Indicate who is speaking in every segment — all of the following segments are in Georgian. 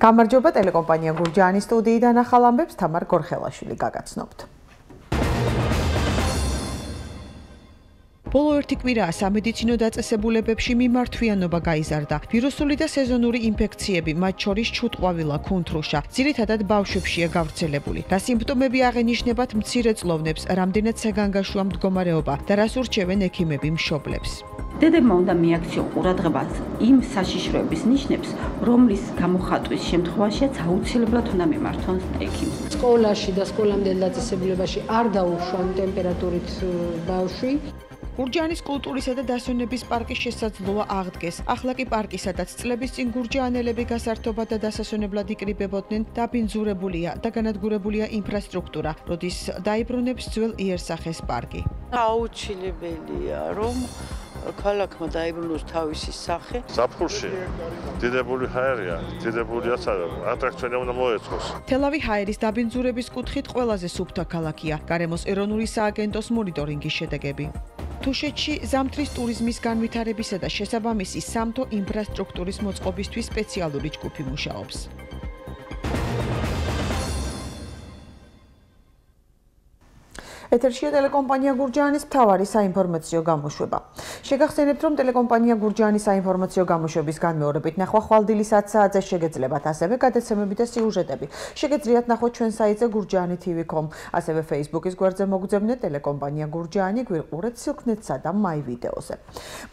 Speaker 1: გამარჯობა ტელეკომპანია გურჯაანის სტუდიიდან ახალ ამბებს თამარ გორხელაშვილი გაგაცნობთ. ბოლო ერთი კვირაა სამედიცინო დაწესებულებებში მიმართვიანობა გაიზარდა. ვირუსული და სეზონური ინფექციები, მათ შორის ჩუტყვავილა, კუნთრუშა, ძირითადად ბავშვებშია გავრცელებული. რა სიმპტომები აღენიშნებათ მცირეწლოვნებს, რამდენად საგანგაშოა მდგომარეობა და რას ურჩევენ ექიმები მშობლებს.
Speaker 2: დედებმა უნდა მიაქციონ ყურადღებას იმ საშიშროების ნიშნებს, რომლის გამოხატვის შემთხვევაშიც აუცილებლად უნდა მიმართონ ექიმს.
Speaker 3: სკოლაში და სკოლამდელ დაწესებულებაში არ დაუშვან ტემპერატურით ბავშვი.
Speaker 1: გურჯაანის კულტურისა და დასვენების პარკის შესაძლოა აღდგეს. ახლა კი პარკი, სადაც წლების წინ გურჯაანელები გასართობად და დასასვენებლად იკრიბებოდნენ, დაბინძურებულია და განადგურებულია ინფრასტრუქტურა, როდის დაიბრუნებს ძველ იერსახეს პარკი.
Speaker 4: აუცილებელია, რომ ქალაქმა დაიბრუნოს თავისი სახე.
Speaker 5: ზაფხულში დიდებული ჰაერია, დიდებული ატრაქციონი უნდა მოეწყოს.
Speaker 1: თელავი ჰაერის დაბინძურების კუთხით ყველაზე სუფთა ქალაქია. გარემოს ეროვნული სააგენტოს მონიტორინგის შედეგები. თუშეთში ზამთრის ტურიზმის განვითარებისა და შესაბამისი სამთო ინფრასტრუქტურის მოწყობისთვის სპეციალური ჯგუფი მუშაობს. ეთერშია ტელეკომპანია გურჯაანის მთავარი საინფორმაციო გამოშვება. შეგახსენებთ, რომ ტელეკომპანია გურჯაანის საინფორმაციო გამოშვების განმეორებით ნახვა ხვალდილი 10 საათზე შეგეძლებათ, ასევე გადაცემები და სიუჟეტები. შეგეძლიათ ნახოთ ჩვენ საიტზე gurjaani.tv.com, ასევე Facebook-ის გვერდზე მოგძებნეთ ტელეკომპანია გურჯაანი, გვიყურეთ სილქნეთსა და My ვიდეოზე.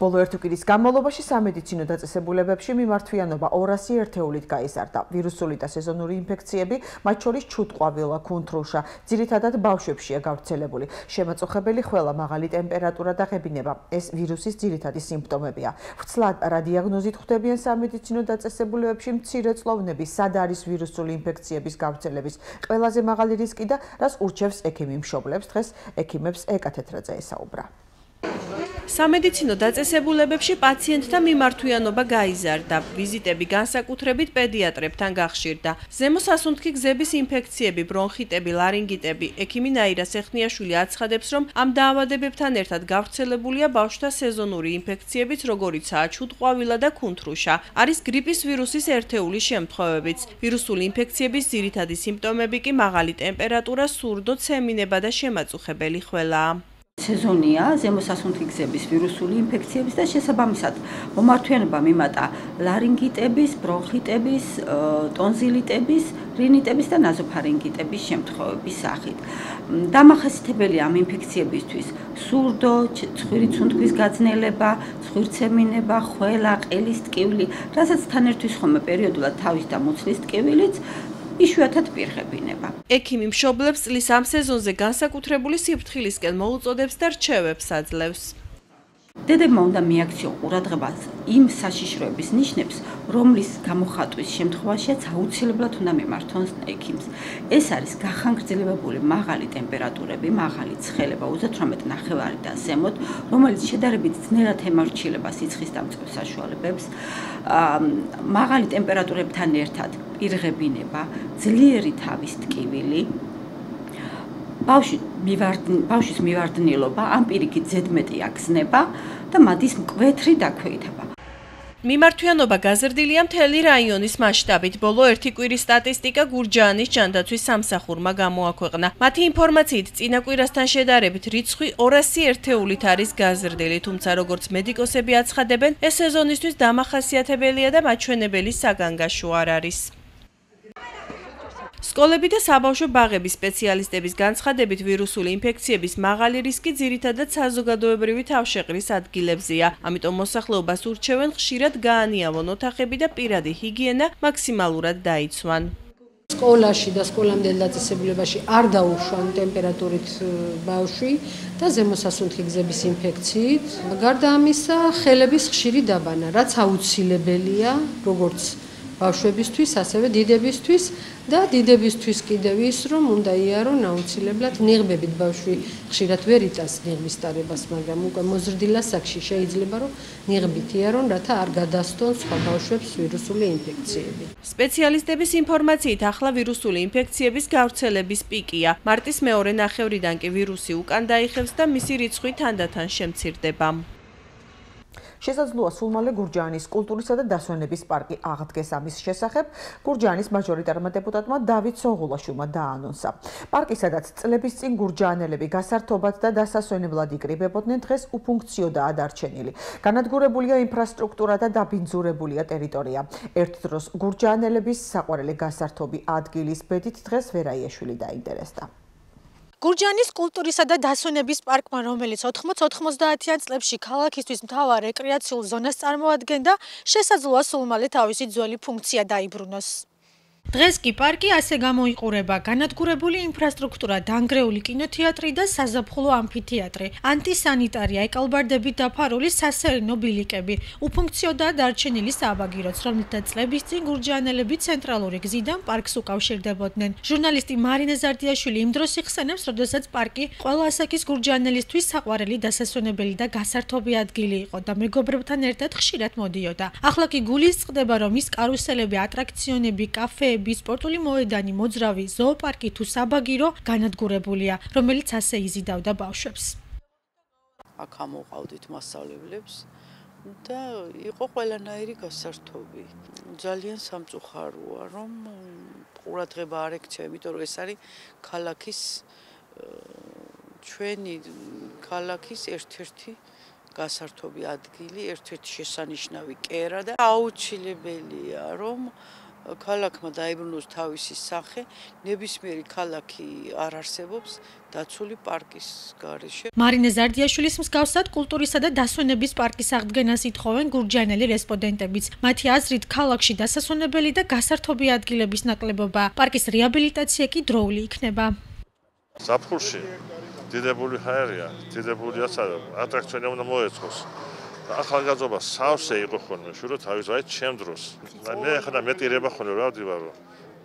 Speaker 1: ბოლო ერთი კვირის განმავლობაში სამედიცინო დაწესებულებებში მიმართვიანობა 200 ერთეულით გაიზარდა. ვირუსული და სეზონური ინფექციები, მათ შორის ჩუტყვავილა, კუნთრუშა, ძირითადად ბავშვებშია გავრცელებული. შემაწუხებელი ხველა, მაღალი ტემპერატურა და ღებინება. ეს ვირუსის ძირითადი სიმპტომებია. ვრცლად რა დიაგნოზით ხვდებიან სამედიცინო დაწესებულებებში მცირეწლოვნები, სად არის ვირუსული ინფექციების გავრცელების ყველაზე მაღალი რისკი და რას ურჩევს ექიმი მშობლებს. დღეს ექიმებს ეკათეთრაძე ესაუბრა.
Speaker 6: სამედიცინო დაწესებულებებში პაციენტთა მიმართვიანობა გაიზარდა. ვიზიტები განსაკუთრებით პედიატრებთან გახშირდა. ზემო სასუნთქი გზების ინფექციები, ბრონხიტები, ლარინგიტები. ექიმი ნაირა სეხნიაშვილი აცხადებს, რომ ამ დაავადებებთან ერთად გავრცელებულია ბავშვთა სეზონური ინფექციებიც, როგორიცაა ჩუტყვავილა და კუნთრუშა. არის გრიპის ვირუსის ერთეული შემთხვევებიც. ვირუსული ინფექციების ძირითადი სიმპტომები კი მაღალი ტემპერატურა, სურდო, ცემინება და შემაწუხებელი ხველაა.
Speaker 2: სეზონია ზემო სასუნთქი გზების ვირუსული ინფექციების და შესაბამისად მომართვიანობა მიმატა ლარინგიტების, ბრონხიტების, ტონზილიტების, რინიტების და ნაზოფარინგიტების შემთხვევების სახით. დამახასიათებელია ამ ინფექციებისთვის სურდო, ცხვირი ცუნთქვის გაძნელება, ცხვირცემინება, ხველა, ყელის ტკივილი, რასაც თან ერთვის ხოლმე პერიოდულად თავის და მუცლის ტკივილიც, იშვიათად პირღებინება.
Speaker 6: ექიმი მშობლებს წლის ამ სეზონზე განსაკუთრებული სიფრთხილისკენ მოუწოდებს და რჩევებს აძლევს.
Speaker 2: დედებმა უნდა მიაქციონ ყურადღებას იმ საშიშროების ნიშნებს, რომლის გამოხატვის შემთხვევაშიც აუცილებლად უნდა მიმართონ ექიმს. ეს არის გახანგრძლივებული მაღალი ტემპერატურები, მაღალი ცხელება 38 ნახევარი და ზემოთ, რომელიც შედარებით ძნელად ემორჩილება სიცხის დამწყებ საშუალებებს, მაღალი ტემპერატურებთან ერთად პირღებინება, ძლიერი თავის ტკივილი, ბავშვის მივარდნილობა, ამ პირიქით ზედმეტი აგზნება და მადის მკვეთრი დაქვეითება.
Speaker 6: მიმართვიანობა გაზრდილია მთელი რაიონის მასშტაბით. ბოლო ერთი კვირის სტატისტიკა გურჯაანის ჯანდაცვის სამსახურმა გამოაქვეყნა. მათი ინფორმაციით, წინა კვირასთან შედარებით რიცხვი 200 ერთეულით არის გაზრდილი, თუმცა როგორც მედიკოსები აცხადებენ, ეს სეზონისთვის დამახასიათებელია და მაჩვენებელი საგანგაშო არ არის. სკოლები და საბავშვო ბაღების სპეციალისტების განცხადებით ვირუსული ინფექციების მაღალი რისკი ძირითადად საზოგადოებრივი თავშეყრის ადგილებზეა. ამიტომ მოსახლეობას ურჩევენ ხშირად გაანიავონ ოთახები და პირადი ჰიგიენა მაქსიმალურად დაიცვან.
Speaker 3: სკოლაში და სკოლამდელ დაწესებულებაში არ დაუშვან ტემპერატურით ბავშვი და ზემო სასუნთქი გზების ინფექციით. გარდა ამისა, ხელების ხშირი დაბანა, რაც აუცილებელია, როგორც ბავშვებისთვის, ასევე დიდებისთვის და დიდებისთვის კიდევ ის, რომ უნდა იარონ აუცილებლად ნიღბებით. ბავშვი ხშირად ვერ იტანს ნიღბის ტარებას, მაგრამ უკვე მოზრდილ ასაკში შეიძლება, რომ ნიღბით იარონ, რათა არ გადასცონ სხვა ბავშვებს ვირუსული ინფექციები.
Speaker 6: სპეციალისტების ინფორმაციით, ახლა ვირუსული ინფექციების გავრცელების პიკია. მარტის მეორე ნახევრიდან კი ვირუსი უკან დაიხევს და მისი რიცხვი თანდათან შემცირდება.
Speaker 1: შესაძლოა სულ მალე გურჯაანის კულტურისა და დასვენების პარკი აღდგეს. ამის შესახებ გურჯაანის მაჟორიტარმა დეპუტატმა დავით სოღულაშვილმა დაანონსა. პარკი, სადაც წლების წინ გურჯაანელები გასართობად და დასასვენებლად იკრიბებოდნენ, დღეს უფუნქციოდაა დარჩენილი. განადგურებულია ინფრასტრუქტურა და დაბინძურებულია ტერიტორია. ერთ დროს გურჯაანელების საყვარელი გასართობი ადგილის ბედით დღეს ვერაიაშვილი დაინტერესდა.
Speaker 7: გურჯაანის კულტურისა და დასვენების პარკმა, რომელიც 80-90-იან წლებში ქალაქისთვის მთავარ რეკრეაციულ ზონას წარმოადგენდა, შესაძლოა სულ მალე თავისი ძველი ფუნქცია დაიბრუნოს. დღეს კი პარკი ასე გამოიყურება: განადგურებული ინფრასტრუქტურა, დანგრეული კინოთეატრი და საზაფხულო ამფითეატრი, ანტისანიტარია, ეკალბარდებით დაფარული სასერინო ბილიკები, უფუნქციოდაა დარჩენილი საბაგიროც, რომელთა წლების წინ გურჯაანელები ცენტრალური გზიდან პარკს უკავშირდებოდნენ. ჟურნალისტი მარინე ზარდიაშვილი იმ დროს იხსენებს, როდესაც პარკი ყველა ასაკის გურჯაანელისთვის საყვარელი დასასვენებელი და გასართობი ადგილი იყო და მეგობრებთან ერთად ხშირად მოდიოდა. ახლა კი გულისწყდება, რომ ის კარუსელები, ატრაქციონები, კაფეები, სპორტული მოედანი, მოძრავი, ზოოპარკი თუ საბაგირო განადგურებულია, რომელიც ასე იზიდავდა ბავშვებს.
Speaker 4: აქ ამოყავდით მასწავლებლებს და იყო ყველანაირი გასართობი. ძალიან სამწუხაროა, რომ ყურადღება არ ექცია, იმიტომ რომ ეს არის ქალაქის ჩვენი ქალაქის ერთ-ერთი გასართობი ადგილი, ერთ-ერთი შესანიშნავი კერა და აუცილებელია, რომ ქალაქმა დაიბრუნოს თავისი სახე, ნებისმიერი ქალაქი არ არსებობს დაცული პარკის გარეშე.
Speaker 7: მარინე ზარდიაშვილის მსგავსად კულტურისა და დასვენების პარკის აღდგენას ითხოვენ გურჯაანელი რესპონდენტებიც. მათი აზრით, ქალაქში დასასვენებელი და გასართობი ადგილების ნაკლებობა, პარკის რეაბილიტაცია კი დროული იქნება.
Speaker 5: ზაფხულში დიდებული ჰაერია, დიდებული ატრაქციონი უნდა მოეწყოს. ახალგაზრდობა სავსე იყო ხოლმე, შურო თავის ვაით ჩემ დროს. მე ახლა მეტირება ხოლმე რა ვდივარო.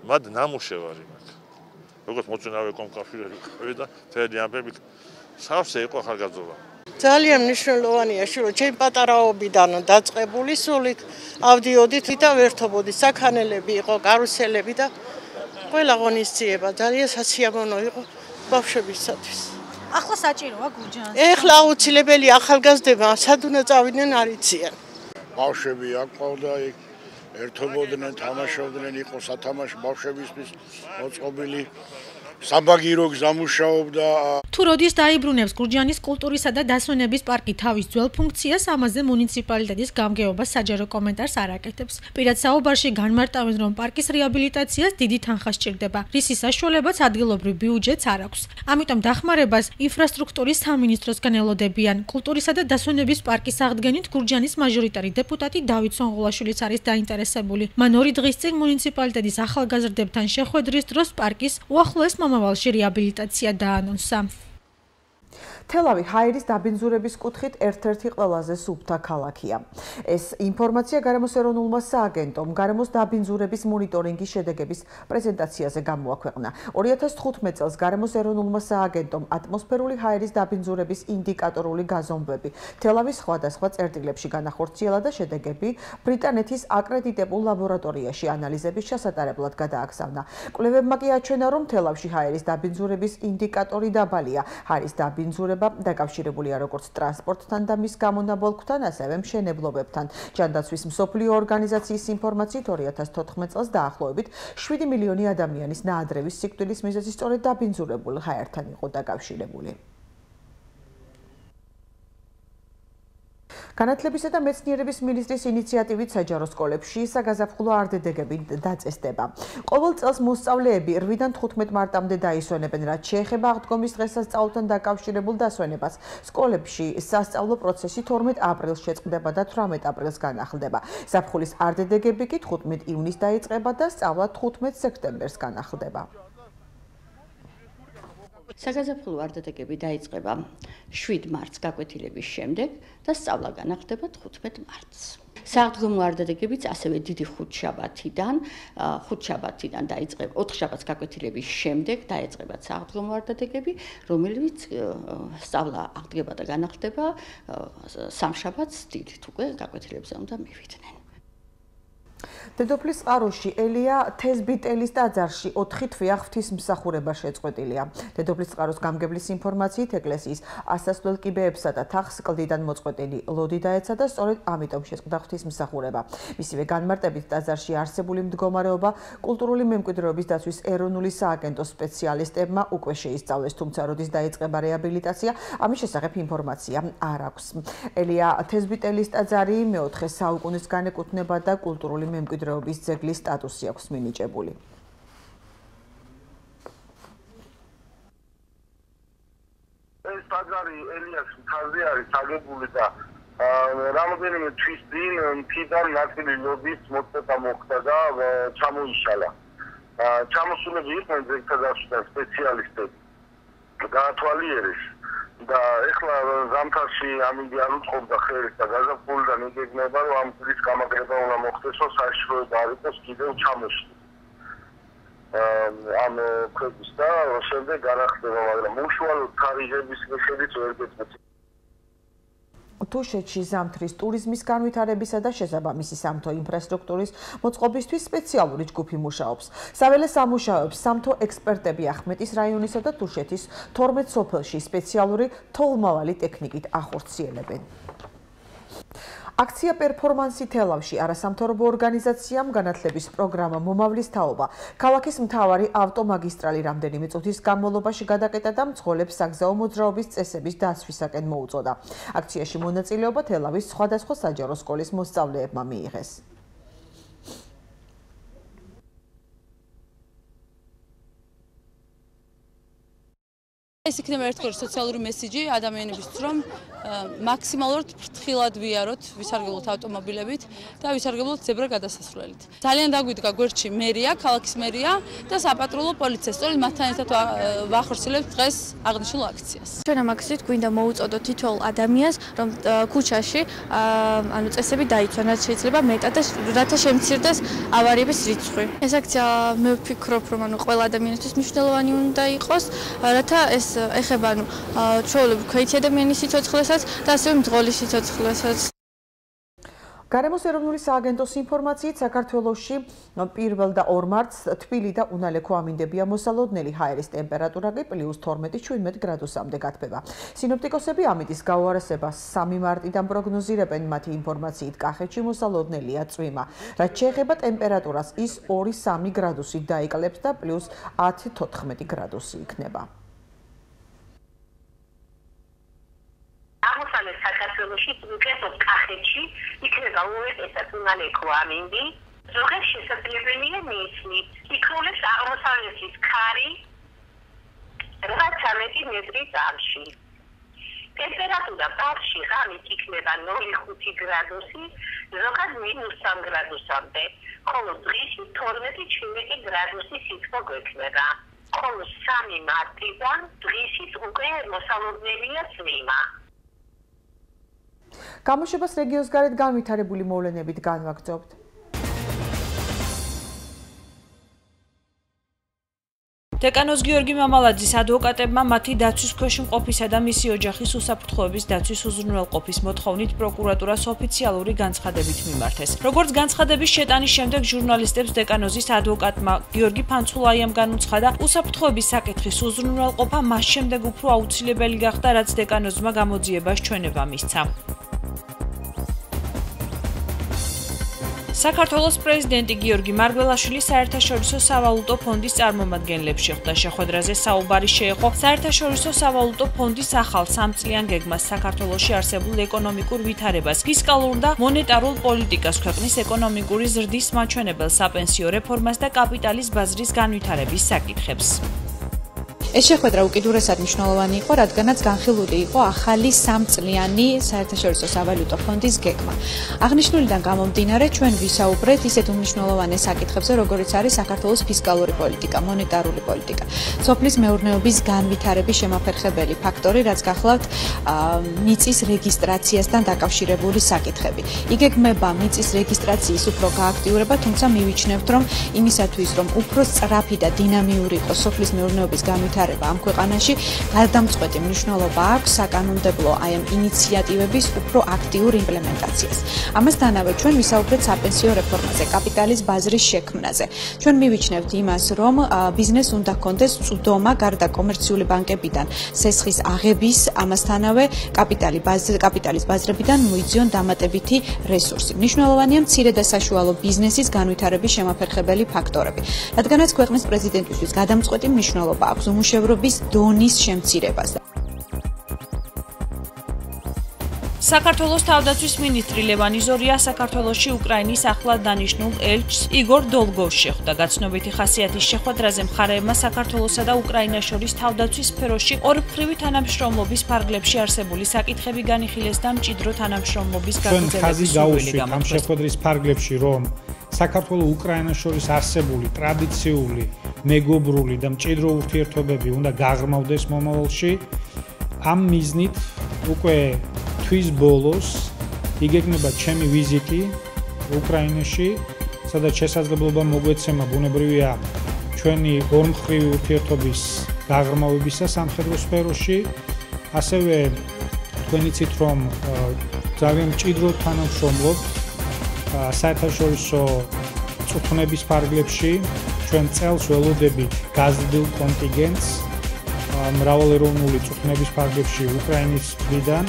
Speaker 5: მად ნამუშევარი მაქვს. როგორც მოწინავე კომკავშირები ყავი და თელი ამბები სავსე იყო ახალგაზრდობა.
Speaker 8: ძალიან მნიშვნელოვანია, შურო ჩემ პატარაობიდან დაწყებული სულით ავდიოდით და ვერთობოდი საქანელები იყო, კარუსელები და ყველა ღონისძიება ძალიან სასიამოვნო იყო ბავშვებისათვის.
Speaker 7: ახლა საჭიროა გურჯაანს.
Speaker 8: ეხლა აუცილებელი ახალგაზრდება სად უნდა წავიდნენ არ იციან.
Speaker 9: ბავშვები აქ ყავდა, ერთობოდნენ, თამაშობდნენ, იყო სათამაშო ბავშვებისთვის მოწყობილი. საბაგირო გზა მუშაობდა.
Speaker 7: თუ როდის დაიბრუნებს გურჯაანის კულტურისა და დასვენების პარკი თავის ძველ ფუნქციას, ამაზე მუნიციპალიტეტის გამგეობა საჯარო კომენტარს არ აკეთებს. პირად საუბარში განმარტავენ, რომ პარკის რეაბილიტაციას დიდი თანხა სჭირდება, რისი საშუალებაც ადგილობრივ ბიუჯეტს არ აქვს. ამიტომ დახმარებას ინფრასტრუქტურის სამინისტროსგან ელოდებიან. კულტურისა და დასვენების პარკის აღდგენით გურჯაანის მაჟორიტარი დეპუტატი დავით სოღულაშვილიც არის დაინტერესებული. მან 2 დღის წინ მუნიციპალიტეტის ახალგაზრდებთან შეხვედრის დროს პარკის უახლოეს მომავალში რეაბილიტაცია დაანონსა.
Speaker 1: თელავი ჰაერის დაბინძურების კუთხით ერთ-ერთი ყველაზე სუფთა ქალაქია. ეს ინფორმაცია გარემოს ეროვნულმა სააგენტომ გარემოს დაბინძურების მონიტორინგის შედეგების პრეზენტაციაზე გამოაქვეყნა. 2015 წელს გარემოს ეროვნულმა სააგენტომ ატმოსფერული ჰაერის დაბინძურების ინდიკატორული გაზომვები თელავის სხვადასხვა წერტილებში განახორციელა და შედეგები ბრიტანეთის აკრედიტებულ ლაბორატორიაში ანალიზების ჩასატარებლად გადააგზავნა. კვლევებმა კი აჩვენა, რომ თელავში ჰაერის დაბინძურების ინდიკატორი დაბალია. ჰაერის დაბინძურება დაკავშირებულია როგორც ტრანსპორტთან და მის გამონაბოლქვთან, ასევე მშენებლობებთან. ჯანდაცვის მსოფლიო ორგანიზაციის ინფორმაციით 2014 წელს დაახლოებით 7 მილიონი ადამიანის ნაადრევის სიკვდილის მიზეზი სწორედ დაბინძურებულ ჰაერთან იყო დაკავშირებული. განათლებისა და მეცნიერების მინისტრის ინიციატივით საჯარო სკოლებში საგაზაფხულო არდედეგები დაწესდება. ყოველ წელს მოსწავლეები 8-დან 15 მარტამდე დაისვენებენ, რაც შეეხება აღდგომის დღესასწაულთან დაკავშირებულ დასვენებას. სკოლებში სასწავლო პროცესი 12 აპრილს შეწყდება და 18 აპრილს განახლდება. ზაფხულის არდედეგები კი 15 ივნისს დაიწყება და სწავლა 15 სექტემბერს განახლდება.
Speaker 10: საგაზაფხულო არდადეგები დაიწყება 7 მარტს გაკვეთილების შემდეგ და სწავლა განახლდება 15 მარტს. სააღდგომო არდადეგებიც ასევე დიდი ხუთშაბათიდან დაიწყება 4 შაბათს გაკვეთილების შემდეგ დაიწყება სააღდგომო არდადეგები, რომელიც სწავლა აღდგება და განახლდება 3 შაბათს დილით უკვე გაკვეთილებზე უნდა მივიდნენ.
Speaker 1: დედოფლის წყაროში ელია თესბიტელის ტაძარში 4 თვია ღვთისმსახურება შეწყვეტილია. დედოფლის წყაროს გამგებლის ინფორმაციით ეკლესიის ასასვლელ კიბეებსა და თაღს კლდიდან მოწყვეტილი ლოდი დაეცა და სწორედ ამიტომ შეწყდა ღვთისმსახურება. მისივე განმარტებით ტაძარში არსებული მდგომარეობა კულტურული მემკვიდრეობის დაცვის ეროვნული სააგენტო სპეციალისტებმა უკვე შეისწავლეს, თუმცა როდის დაიწყება რეაბილიტაცია, ამის შესახებ ინფორმაცია არ აქვს. ელია თესბიტელის ტაძარი მეოთხე საუკუნის განეკუთვნება და კულტურული მემკვიდრეობის ძეგლის სტატუსი აქვს მინიჭებული.
Speaker 11: ეს ტაძარი ელიას მთაზე არის აგებული და რამოდენიმე თვის წინ მთიდან ნაწილი ლოდის მოწყვეტა მოხდა და ჩამოიშალა. ჩამოსულები იყვნენ ძეგლთა დაცვისთან სპეციალისტები. გაათვალიერეს და ეხლა ზამთარში ამინდი არ უწყობდა ხელს და გაზაფხულიდან იგეგმება რომ ამ წლის გამაგრება უნდა მოხდეს რომ საშიშროება არ იყოს კიდევ ჩამოშლი ამ ქვეყნის და შემდეგ არ ახდება მაგრამ უშუალოდ თარიღების მიხედვით ვერ გეწყვეტი
Speaker 1: თუშეთში ზამთრის ტურიზმის განვითარებისა და შესაბამისი სამთო ინფრასტრუქტურის მოწყობისთვის სპეციალური ჯგუფი მუშაობს. საველე სამუშაოებს სამთო ექსპერტები ახმეტის რაიონისა და თუშეთის 12 სოფელში სპეციალური თოვლმავალი ტექნიკით ახორციელებენ. აქცია პერფორმანსი თელავში არასამთავრობო ორგანიზაციამ განათლების პროგრამა მომავლის თაობა ქალაქის მთავარი ავტომაგისტრალი რამდენიმე წუთის განმავლობაში გადაკეტა და მძღოლებს საგზაო მოძრაობის წესების დაცვისაკენ მოუწოდა. აქციაში მონაწილეობა თელავის სხვადასხვა საჯარო სკოლის მოსწავლეებმა მიიღეს.
Speaker 12: ეს იქნება ერთგვარი სოციალური მესიჯი ადამიანებისთვის, რომ მაქსიმალურად ფრთხილად ვიაროთ, ვისარგებლოთ ავტომობილებით და ვისარგებლოთ ზებრა გადასასვლელით. ძალიან დაგვიდგა გვერდში მერია, ქალაქის მერია და საპატრულო პოლიცია. სწორედ მათთან ერთად ვახორციელებთ დღეს აღნიშნულ აქციას.
Speaker 13: ჩვენ ამ აქციით გვინდა მოუწოდოთ თითოეულ ადამიანს, რომ ქუჩაში წესები დაიცვან, რაც შეიძლება მეტად და რათა შემცირდეს ავარიების რიცხვი. ეს აქცია მე ვფიქრობ, რომ ყველა ადამიანისთვის მნიშვნელოვანი უნდა იყოს, რათა ეს ეხება ჩვეულებრივ ქვეითი ადამიანის სიცოცხლესაც და ასევე მძღოლის სიცოცხლესაც.
Speaker 1: გარემოს ეროვნული სააგენტოს ინფორმაციით საქართველოში 1 და 2 მარტს თბილი და უნალექო ამინდებია მოსალოდნელი, ჰაერის ტემპერატურა კი +12-17 გრადუსამდე გათბება. სინოპტიკოსები ამიტის გაუარესებას 3 მარტიდან პროგნოზირებენ, მათი ინფორმაციით კახეთში მოსალოდნელია წვიმა. რაც შეეხება ტემპერატურას, ის 2-3 გრადუსით დაიკლებს და +10-14 გრადუსი იქნება.
Speaker 14: აღმოსავლეთ საქართველოში უკეთოდ კახეთში იქნება უერთესად უნალექო ამინდი. ზოგადად შესაძლებელია მისმით. იქნებს აღმოსავლეთის ქარი 8-13 მეტრი წამში. ტემპერატურა პარკში ღამით იქნება 0-5 გრადუსი, ზოგადად -3 გრადუსამდე, ხოლო დღეში 12-17 გრადუსი სითბო გვექნება. ხოლო 3 მარტიდან დღეში უკვე მოსალოდნელია წვიმა.
Speaker 1: გამოშვებას რეგიონის გარეთ განვითარებული მოვლენებით განვაგრძობთ.
Speaker 15: დეკანოზ გიორგი მამალაძის ადვოკატებმა მათი დაცვის ქვეშ მყოფისა და მისი ოჯახის უსაფრთხოების დაცვის უზრუნველყოფის მოთხოვნით პროკურატურას ოფიციალური განცხადებით მიმართეს. როგორც განცხადების შეტანის შემდეგ ჟურნალისტებს დეკანოზის ადვოკატმა გიორგი ფანცულაიამ განუცხადა, უსაფრთხოების საკითხის უზრუნველყოფა მას შემდეგ უფრო აუცილებელი გახდა, რაც დეკანოზმა გამოძიებას ჩვენება მისცა. საქართველოს პრეზიდენტი გიორგი მარგველაშვილი საერთაშორისო სავალუტო ფონდის წარმომადგენლებს შეხვდა. შეხვედრაზე საუბარი შეეხო საერთაშორისო სავალუტო ფონდის ახალ 3 წლიან გეგმას, საქართველოში არსებულ ეკონომიკურ ვითარებას, ფისკალურ და მონეტარულ პოლიტიკას, ქვეყნის ეკონომიკური ზრდის მაჩვენებელ საპენსიო რეფორმას და კაპიტალის ბაზრის განვითარების საკითხებს.
Speaker 16: ეს შეხვედრა უკიდურესად მნიშვნელოვანი იყო, რადგანაც განხილული იყო ახალი 3 წლიანი საერთაშორისო სავალუტო ფონდის გეგმა. აღნიშნულიდან გამომდინარე, ჩვენ ვისაუბრეთ ისეთ უმნიშვნელოვანეს საკითხებზე, როგორიც არის საქართველოს ფისკალური პოლიტიკა, მონეტარული პოლიტიკა, სოფლის მეურნეობის განვითარების შემაფერხებელი ფაქტორი, რაც გახლავთ მიწის რეგისტრაციასთან დაკავშირებული საკითხები. იგეგმება მიწის რეგისტრაციის უფრო გააქტიურება, თუმცა მივიჩნევთ, რომ იმისათვის, რომ უფრო სწრაფი და დინამიური იყოს სოფლის მეურნეობის განვითარება, ვითარება ამ ქვეყანაში გადამწყვეტი მნიშვნელობა აქვს საკანონმდებლო აი ამ ინიციატივების უფრო აქტიურ იმპლემენტაციას. ამასთანავე ჩვენ ვისაუბრეთ საპენსიო რეფორმაზე, კაპიტალის ბაზრის შექმნაზე. ჩვენ მივიჩნევთ იმას, რომ ბიზნეს უნდა ჰქონდეს წვდომა გარდა კომერციული ბანკებიდან სესხის აღების, ამასთანავე კაპიტალის ბაზრებიდან მოიძიონ დამატებითი რესურსი. მნიშვნელოვანია მცირე და საშუალო ბიზნესის განვითარების შემაფერხებელი ფაქტორები, რადგანაც ქვეყნის პრეზიდენტისთვის გადამწყვეტი მნიშვნელობა აქვს უმუშევრობის დონის შემცირებას.
Speaker 15: საქართველოს თავდაცვის მინისტრი ლევან იზორია საქართველოში უკრაინის ახლად დანიშნულ ელჩს იგორ დოლგოვს შეხვდა. გაცნობითი ხასიათის შეხვედრაზე მხარეებმა საქართველოსა და უკრაინას შორის თავდაცვის სფეროში ორმხრივი თანამშრომლობის ფარგლებში არსებული საკითხები განიხილეს და მჭიდრო თანამშრომლობის გაგრძელების სურვილი
Speaker 17: ამ შეხვედრის ფარგლებში, რომ საქართველოს უკრაინას შორის არსებული ტრადიციული, მეგობრული და მჭიდრო ურთიერთობები უნდა გაღრმავდეს მომავალში, ამ მიზნით უკვე თვის ბოლოს იგეგმება ჩემი ვიზიტი უკრაინაში, სადაც შესაძლებლობა მოგვეცემა ბუნებრივია ჩვენი ორმხრივი ურთიერთობის გაღრმავებისა სამხედრო სფეროში, ასევე თქვენ იცით, რომ ძალიან მჭიდრო თანამშრომლობთ საერთაშორისო წვრთნების ფარგლებში, ჩვენ წელს ველოდებით გაზრდილ კონტინგენტს მრავალეროვნული წვრთნების ფარგლებში უკრაინის მხრიდან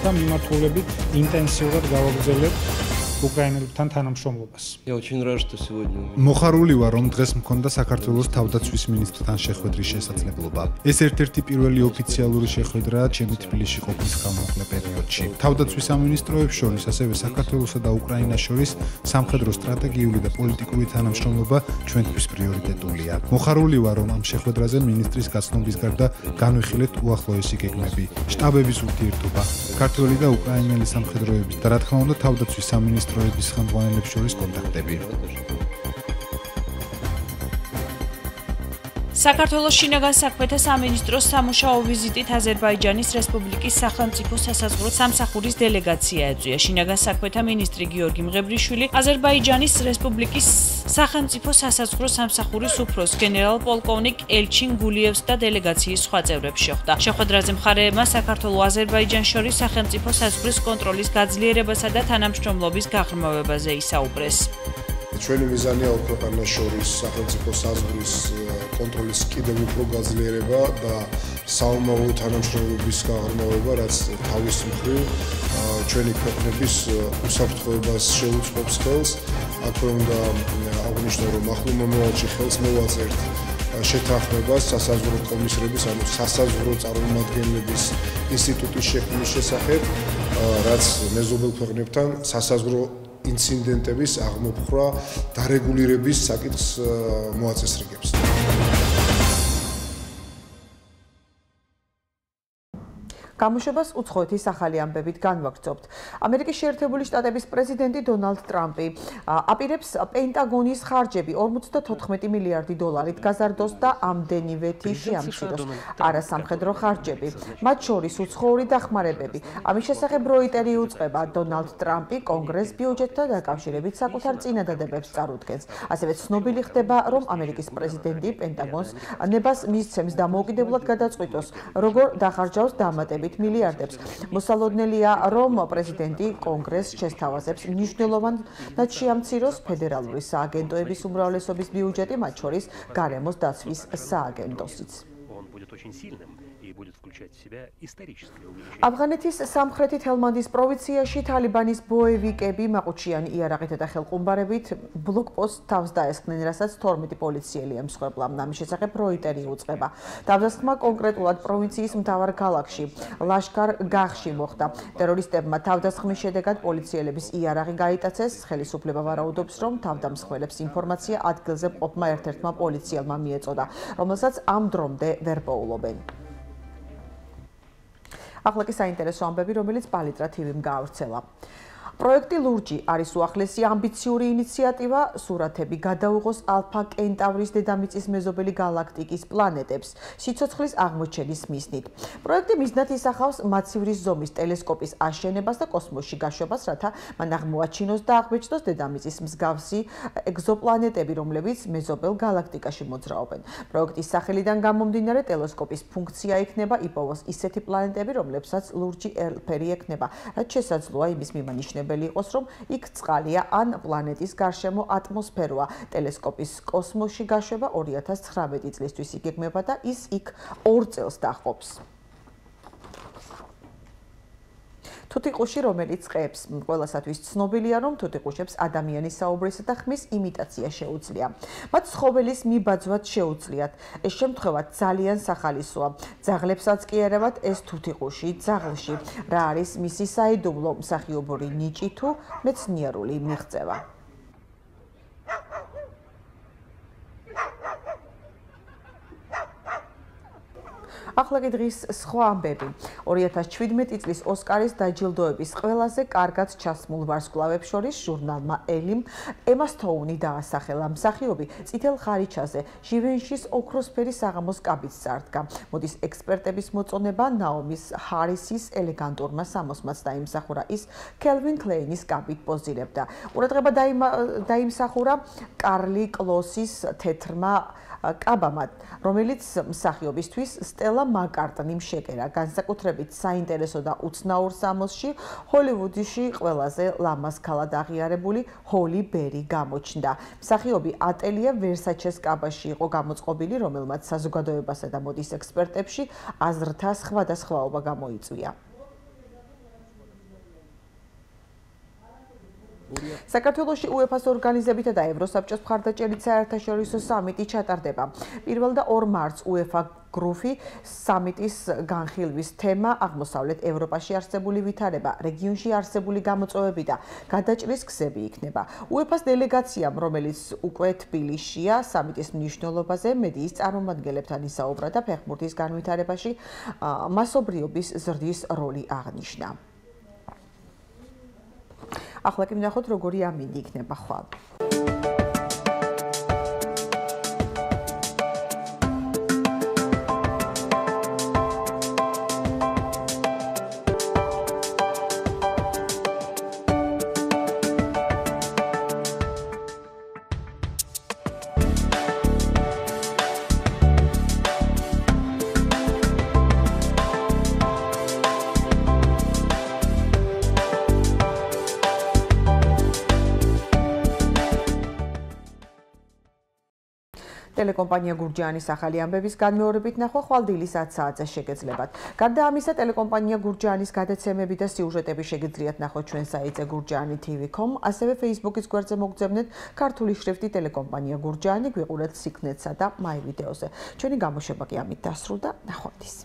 Speaker 17: და მიმართულებით ინტენსიურად გავაგრძელებთ უკრაინელებთან თანამშრომლობას.
Speaker 18: მოხარული ვარ, რომ დღეს მქონდა საქართველოს თავდაცვის მინისტრთან შეხვედრის შესაძლებლობა. ეს ერთ-ერთი პირველი ოფიციალური შეხვედრაა ჩემი თბილისში ყოფნის ხანმოკლე პერიოდში. თავდაცვის სამინისტროებს შორის, ასევე საქართველოსა და უკრაინას შორის სამხედრო სტრატეგიული და პოლიტიკური თანამშრომლობა ჩვენთვის პრიორიტეტულია. მოხარული ვარ, რომ ამ შეხვედრაზე მინისტრის გაცნობის გარდა განვიხილეთ უახლოესი გეგმები, შტაბების ურთიერთობა, ქართველი და უკრაინელი სამხედროების და რა თქმა უნდა თავდაცვის სამინისტროების ხელმძღვანელებს შორის კონტაქტები.
Speaker 15: საქართველოს შინაგან საქმეთა სამინისტროს სამუშაო ვიზიტით აზერბაიჯანის რესპუბლიკის სახელმწიფო სასაზღვრო სამსახურის დელეგაცია ეწვია. შინაგან საქმეთა მინისტრი გიორგი მღებრიშვილი აზერბაიჯანის რესპუბლიკის სახელმწიფო სასაზღვრო სამსახურის უფროს გენერალ-პოლკოვნიკ ელჩინ გულიევს და დელეგაციის სხვა წევრებს შეხვდა. შეხვედრაზე მხარეებმა საქართველოს-აზერბაიჯანს შორის სახელმწიფო საზღვრის კონტროლის გაძლიერებასა და თანამშრომლობის გაღრმავებაზე ისაუბრეს.
Speaker 19: ჩვენი მიზანია ქვეყანას შორის სახელმწიფო საზღვრის კონტროლის კიდევ უფრო გაძლიერება და საომავლო თანამშრომლობის გაღრმავება, რაც თავის მხრივ ჩვენი ქვეყნების უსაფრთხოებას შეუწყობს ხელს. აქვე უნდა აღნიშნო, რომ ახლო მომავალში ხელს მოვაწერთ შეთანხმებას სასაზღვრო კომისრების, ანუ სასაზღვრო წარმომადგენლების ინსტიტუტის შექმნის შესახებ, რაც მეზობელ ქვეყნებთან სასაზღვრო ინციდენტების აღმოფხვრა დარეგულირების საკითხს მოაწესრიგებს.
Speaker 1: გამოშვებას უცხოეთის ახალი ამბებით განვაგრძობთ. ამერიკის შეერთებული შტატების პრეზიდენტი დონალდ ტრამპი აპირებს პენტაგონის ხარჯები 54 მილიარდი დოლარით გაზარდოს და ამდენივე თვით შეამციროს არასამხედრო ხარჯები, მათ შორის უცხოური დახმარებები. ამის შესახებ როიტერი უწყება, დონალდ ტრამპი კონგრესს ბიუჯეტთან დაკავშირებით საკუთარ წინადადებებს წარუდგენს. ასევე ცნობილი ხდება, რომ ამერიკის პრეზიდენტი პენტაგონს ნებას მისცემს დამოუკიდებლად გადაწყვიტოს, როგორ დახარჯავს დამატებით მილიარდებს. მოსალოდნელია, რომ პრეზიდენტი კონგრესს შესთავაზებს მნიშვნელოვნად შეამციროს ფედერალური სააგენტოების უმრავლესობის ბიუჯეტი, მათ შორის გარემოს დაცვის სააგენტოსიც. ავღანეთის სამხრეთით ჰელმანდის პროვინციაში თალიბანის ბოევიკები მაყუჩიანი იარაღითა და ხელყუმბარებით ბლოკპოსტს თავს დაესხნენ, რასაც 12 პოლიციელი ემსხვერპლა. ამის შესახებ როიტერი უწყება. თავდასხმა კონკრეტულად პროვინციის მთავარ ქალაქში, ლაშქარ-გაღში მოხდა. ტერორისტებმა თავდასხმის შედეგად პოლიციელების იარაღი გაიტაცეს. ხელისუფლება ვარაუდობს, რომ თავდამსხმელებს ინფორმაცია ადგილზე მყოფმა ერთ-ერთმა პოლიციელმა მიეწოდა, რომელსაც ამ დრომდე ვერ პოულობენ. ახლა კი საინტერესო ამბები, რომელიც პალიტრა TV-მ გაავრცელა. პროექტი ლურჯი არის უახლესი ამბიციური ინიციატივა, სურათები გადაუღოს ალფა კენტავრის დედამიწის მეზობელი galaktikis პლანეტებს სიცოცხლის აღმოჩენის მიზნით. პროექტი მიზნად ისახავს მაცივრის ზომის ტელესკოპის აშენებას და კოსმოსში გაშვებას, რათა მან აღმოაჩინოს და აღბეჭდოს დედამიწის მსგავსი ეგზოპლანეტები, რომლებიც მეზობელ galaktikაში მოძრაობენ. პროექტის სახელიდან გამომდინარე, ტელესკოპის ფუნქცია იქნება იპოვოს ისეთი პლანეტები, რომლებსაც ლურჯი ელფერი ექნება, რაც შესაძლოა იმის მიმანიშნებელი იყოს, რომ იქ წყალია ან პლანეტის გარშემო ატმოსფეროა. ტელესკოპის კოსმოსში გაშვება 2019 წლისთვის იგეგმება და ის იქ 2 წელს დაჰყოფს. თუთიყუში, რომელიც ყებს, ყველასათვის ცნობილია, რომ თუთიყუშებს ადამიანის საუბრისა და ხმის იმიტაცია შეუძლია. მათ ცხოველის მიბაძვად შეუძლიათ. ეს შემთხვევა ძალიან სახალისოა. ძაღლებსაც კი ერევათ ეს თუთიყუში ძაღლში. რა არის მისი საიდუმლო მსახიობური ნიჭი თუ მეცნიერული მიღწევა? ახლა კი დღის სხვა ამბები. 2017 წლის ოსკარის დაჯილდოების ყველაზე კარგად ჩასმულ ვარსკვლავებს შორის ჟურნალმა ელიმ ემა სტოუნი დაასახელა. მსახიობი წითელ ხარიჩაზე ჟივენშის ოქროსფერი საღამოს კაბით წარდგა. მოდის ექსპერტების მოწონება ნაომის ჰარისის ელეგანტურმა სამოსმაც დაიმსახურა, ის კელვინ კლეინის კაბით პოზირებდა. ყურადღება დაიმსახურა კარლი კლოსის თეთრმა კაბამად, რომელიც მსახიობისთვის სტელა მაკარტნიმ შეკერა. განსაკუთრებით საინტერესო და უცნაურ სამოსში ჰოლივუდში ყველაზე ლამაზ ქალად აღიარებული ჰოლი ბერი გამოჩნდა. მსახიობი ატელია ვერსაჩეს კაბაში იყო გამოწყობილი, რომელმაც საზოგადოებასა და მოდის ექსპერტებში აზრთა სხვადასხვაობა გამოიწვია. საქართველოში UEFA-ს ორგანიზებითა და ევროსაბჭოს მხარდაჭერით საერთაშორისო სამიტი ჩატარდება. 1 და 2 მარტს UEFA გრუფი სამიტის განხილვის თემა აღმოსავლეთ ევროპაში არსებული ვითარება, რეგიონში არსებული გამოწვევები და გადაჭრის გზები იქნება. UEFA-ს დელეგაციამ, რომელიც უკვე თბილისშია, სამიტის მნიშვნელობაზე მედიის წარმომადგენლებთან ისაუბრა და ფეხბურთის განვითარებაში მასობრიობის ზრდის როლი აღნიშნა. ახლა კი ვნახოთ, როგორი ამინდი იქნება ხვალ. ტელეკომპანია გურჯაანის ახალი ამბების განმეორებით ნახვა ხვალდილის 10 საათზე შეგეძლებათ. გარდა ამისა, ტელეკომპანია გურჯაანის გადაცემები და სიუჟეტები შეგიძლიათ ნახოთ ჩვენ საიტზე gurjani.tv.com, ასევე Facebook-ის გვერდზე მოგძებნეთ ქართული შრიფტი ტელეკომპანია გურჯაანი, გვიყურეთ სიგნეტსა და მაი ვიდეოზე. ჩვენი გამოშვება კი ამით დასრულდა. ნახვამდის.